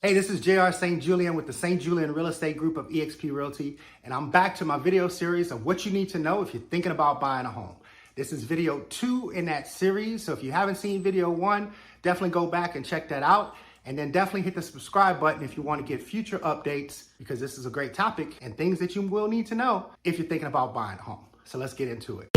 Hey, this is J.R. St. Julien with the St. Julien Real Estate Group of eXp Realty, and I'm back to my video series of what you need to know if you're thinking about buying a home. This is video 2 in that series, so if you haven't seen video 1, definitely go back and check that out, and then definitely hit the subscribe button if you want to get future updates, because this is a great topic and things that you will need to know if you're thinking about buying a home. So let's get into it.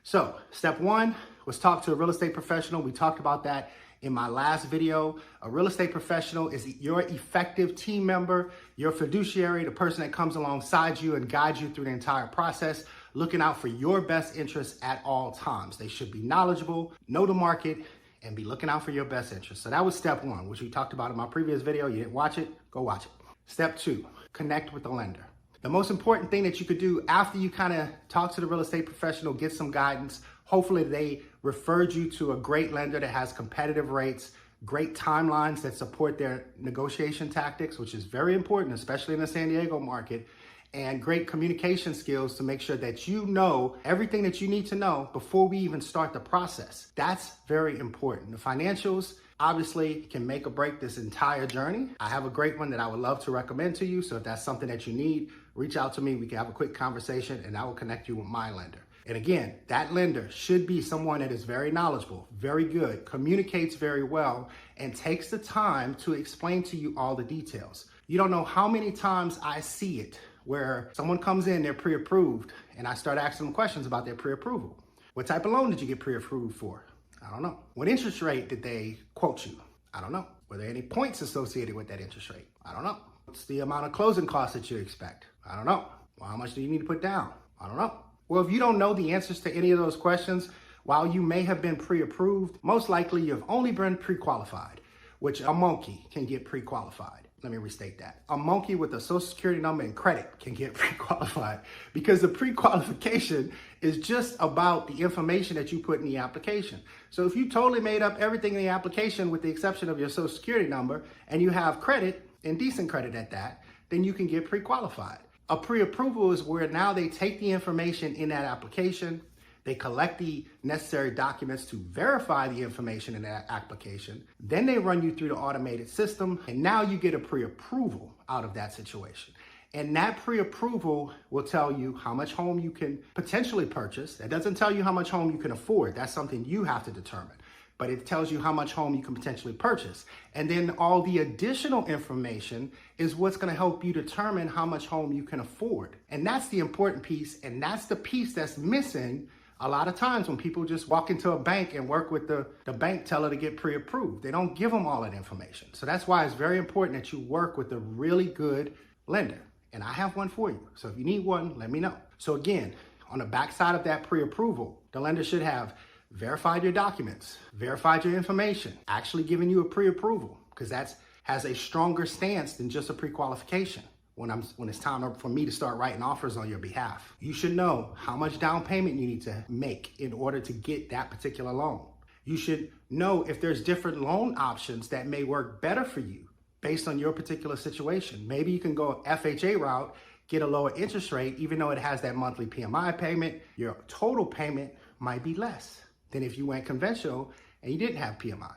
So, step 1 was talk to a real estate professional. We talked about that in my last video. A real estate professional is your effective team member, your fiduciary, the person that comes alongside you and guides you through the entire process, looking out for your best interests at all times. They should be knowledgeable, know the market, and be looking out for your best interests. So that was step 1, which we talked about in my previous video. You didn't watch it? Go watch it. Step 2, connect with the lender. The most important thing that you could do after you kind of talk to the real estate professional, get some guidance, hopefully they referred you to a great lender that has competitive rates, great timelines that support their negotiation tactics, which is very important, especially in the San Diego market, and great communication skills to make sure that you know everything that you need to know before we even start the process. That's very important. The financials obviously can make or break this entire journey. I have a great one that I would love to recommend to you. So if that's something that you need, reach out to me. We can have a quick conversation and I will connect you with my lender. And again, that lender should be someone that is very knowledgeable, very good, communicates very well, and takes the time to explain to you all the details. You don't know how many times I see it where someone comes in, they're pre-approved, and I start asking them questions about their pre-approval. What type of loan did you get pre-approved for? I don't know. What interest rate did they quote you? I don't know. Were there any points associated with that interest rate? I don't know. What's the amount of closing costs that you expect? I don't know. Well, how much do you need to put down? I don't know. Well, if you don't know the answers to any of those questions, while you may have been pre-approved, most likely you've only been pre-qualified, which a monkey can get pre-qualified. Let me restate that. A monkey with a social security number and credit can get pre-qualified because the pre-qualification is just about the information that you put in the application. So if you totally made up everything in the application with the exception of your social security number and you have credit and decent credit at that, then you can get pre-qualified. A pre-approval is where now they take the information in that application, they collect the necessary documents to verify the information in that application, then they run you through the automated system, and now you get a pre-approval out of that situation. And that pre-approval will tell you how much home you can potentially purchase. That doesn't tell you how much home you can afford. That's something you have to determine. But it tells you how much home you can potentially purchase. And then all the additional information is what's going to help you determine how much home you can afford. And that's the important piece, and that's the piece that's missing a lot of times when people just walk into a bank and work with the bank teller to get pre-approved. They don't give them all that information. So that's why it's very important that you work with a really good lender. And I have one for you. So if you need one, let me know. So again, on the backside of that pre-approval, the lender should have verified your documents, verified your information, actually giving you a pre-approval, because that has a stronger stance than just a pre-qualification. When it's time for me to start writing offers on your behalf, you should know how much down payment you need to make in order to get that particular loan. You should know if there's different loan options that may work better for you based on your particular situation. Maybe you can go FHA route, get a lower interest rate, even though it has that monthly PMI payment, your total payment might be less than if you went conventional and you didn't have PMI.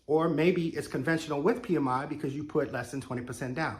Or maybe it's conventional with PMI because you put less than 20% down.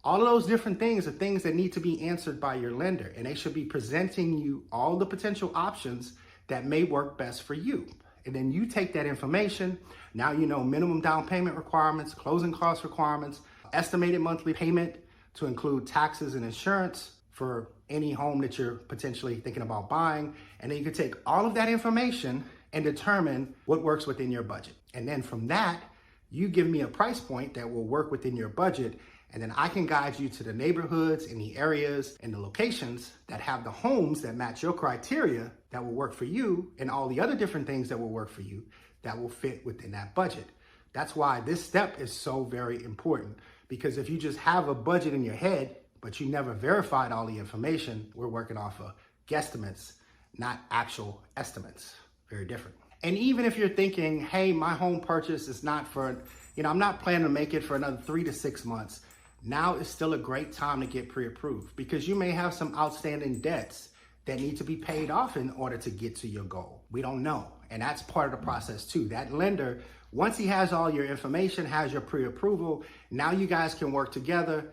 All of those different things are things that need to be answered by your lender, and they should be presenting you all the potential options that may work best for you. And then you take that information, now you know minimum down payment requirements, closing cost requirements, estimated monthly payment to include taxes and insurance for any home that you're potentially thinking about buying. And then you can take all of that information and determine what works within your budget. And then from that, you give me a price point that will work within your budget. And then I can guide you to the neighborhoods and the areas and the locations that have the homes that match your criteria that will work for you, and all the other different things that will work for you that will fit within that budget. That's why this step is so very important, because if you just have a budget in your head, but you never verified all the information, we're working off of guesstimates, not actual estimates. Very different. And even if you're thinking, hey, my home purchase is not for, I'm not planning to make it for another 3 to 6 months. Now is still a great time to get pre-approved, because you may have some outstanding debts that need to be paid off in order to get to your goal. We don't know. And that's part of the process too. That lender, once he has all your information, has your pre-approval, now you guys can work together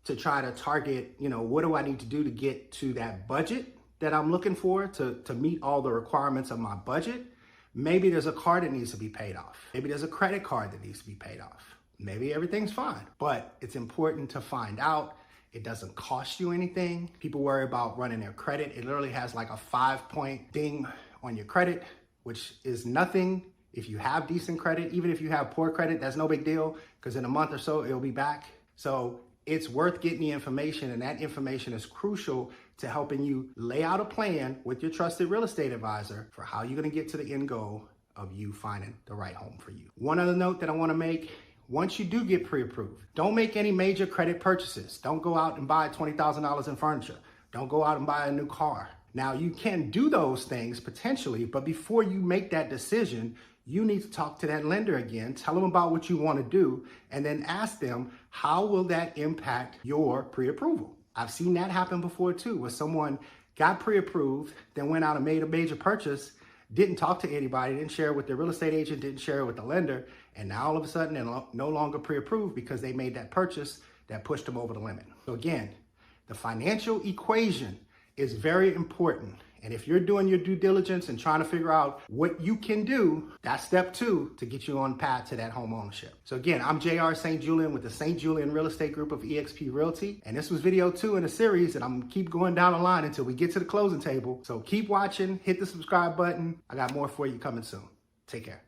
to try to target, what do I need to do to get to that budget that I'm looking for to meet all the requirements of my budget. Maybe there's a car that needs to be paid off. Maybe there's a credit card that needs to be paid off. Maybe everything's fine, but it's important to find out. It doesn't cost you anything. People worry about running their credit. It literally has like a 5-point ding on your credit, which is nothing if you have decent credit. Even if you have poor credit, that's no big deal, because in a month or so, it'll be back. So it's worth getting the information, and that information is crucial to helping you lay out a plan with your trusted real estate advisor for how you're gonna get to the end goal of you finding the right home for you. One other note that I wanna make: once you do get pre-approved, don't make any major credit purchases. Don't go out and buy $20,000 in furniture. Don't go out and buy a new car. Now, you can do those things potentially, but before you make that decision, you need to talk to that lender again, tell them about what you want to do, and then ask them, how will that impact your pre-approval? I've seen that happen before too, where someone got pre-approved, then went out and made a major purchase, didn't talk to anybody, didn't share it with their real estate agent, didn't share it with the lender, and now all of a sudden they're no longer pre-approved because they made that purchase that pushed them over the limit. So again, the financial equation is very important. And if you're doing your due diligence and trying to figure out what you can do, that's step 2 to get you on path to that home ownership. So again, I'm JR St. Julien with the St. Julien Real Estate Group of eXp Realty. And this was video 2 in a series, and I'm gonna keep going down the line until we get to the closing table. So keep watching, hit the subscribe button. I got more for you coming soon. Take care.